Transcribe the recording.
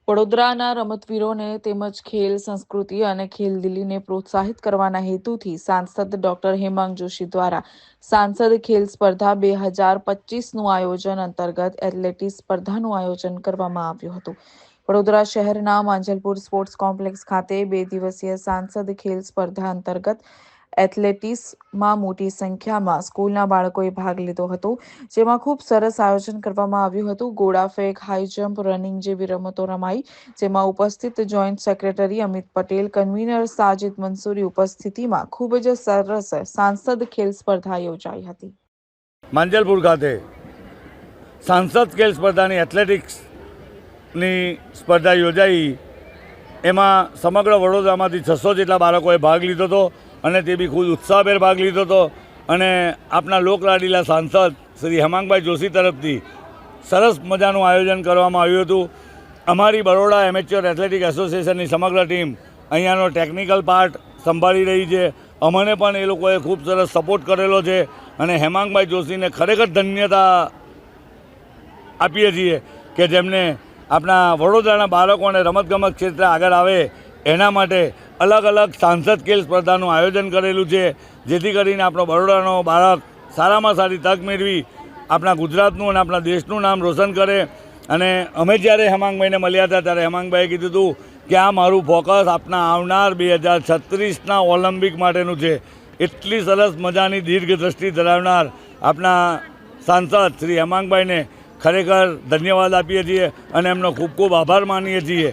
વડોદરાના રમતવીરોને તેમજ ખેલ સંસ્કૃતિ અને ખેલદિલીને પ્રોત્સાહિત કરવાના હેતુથી સાંસદ ડોક્ટર હેમાંગ જોશી દ્વારા સાંસદ ખેલ સ્પર્ધા 2025નું આયોજન અંતર્ગત એથ્લેટિક્સ સ્પર્ધાનું આયોજન કરવામાં આવ્યું હતું। વડોદરા શહેરના માંજલપુર સ્પોર્ટ્સ કોમ્પ્લેક્સ ખાતે 2 દિવસીય સાંસદ ખેલ સ્પર્ધા અંતર્ગત એથ્લેટિક્સમાં મોટી સંખ્યામાં સ્કૂલના બાળકોએ ભાગ લીધો હતો, જેમાં ખૂબ સરસ આયોજન કરવામાં આવ્યું હતું। ગોળા ફેંક, હાઈ જમ્પ, રનિંગ જેવી રમતો રમાઈ, જેમાં ઉપસ્થિત joint secretary Amit Patel, convener Sajid Mansuri ઉપસ્થિતિમાં ખૂબ જ સરસ સાંસદ ખેલ સ્પર્ધા યોજાઈ હતી। માંજલપુર ખાતે સાંસદ ખેલ સ્પર્ધાની એથ્લેટિક્સની સ્પર્ધા યોજાઈ। એમાં સમગ્ર વડોદરામાંથી 600 જેટલા બાળકોએ ભાગ લીધો હતો અને તે બી ખૂબ ઉત્સાહભેર ભાગ લીધો હતો। અને આપણા લોકલાડીલા સાંસદ શ્રી હેમાંગભાઈ જોશી તરફથી સરસ મજાનું આયોજન કરવામાં આવ્યું હતું। અમારી બરોડા એમેચ્યોર એથ્લેટિક એસોસિએશનની સમગ્ર ટીમ અહીંયાનો ટેકનિકલ પાર્ટ સંભાળી રહી છે। અમને પણ એ લોકોએ ખૂબ સરસ સપોર્ટ કરેલો છે અને હેમાંગભાઈ જોશીને ખરેખર ધન્યતા આપીએ છીએ કે જેમને આપણા વડોદરાના બાળકોને રમતગમત ક્ષેત્રે આગળ આવે એના માટે અલગ અલગ સાંસદ ખેલ સ્પર્ધાનું આયોજન કરેલું છે, જેથી કરીને આપણો બરોડાનો બાળક સારામાં સારી તક મેળવી આપણા ગુજરાતનું અને આપણા દેશનું નામ રોશન કરે। અને અમે જ્યારે હેમાંગભાઈને મળ્યા હતા ત્યારે હેમાંગભાઈએ કીધું હતું કે આ મારું ફોકસ આપણા આવનાર 2036ના ઓલિમ્પિક માટેનું છે। એટલી સરસ મજાની દીર્ઘદ્રષ્ટિ ધરાવનાર આપણા સાંસદ શ્રી હેમાંગભાઈને ખરેખર ધન્યવાદ આપીએ છીએ અને એમનો ખૂબ ખૂબ આભાર માનીએ છીએ।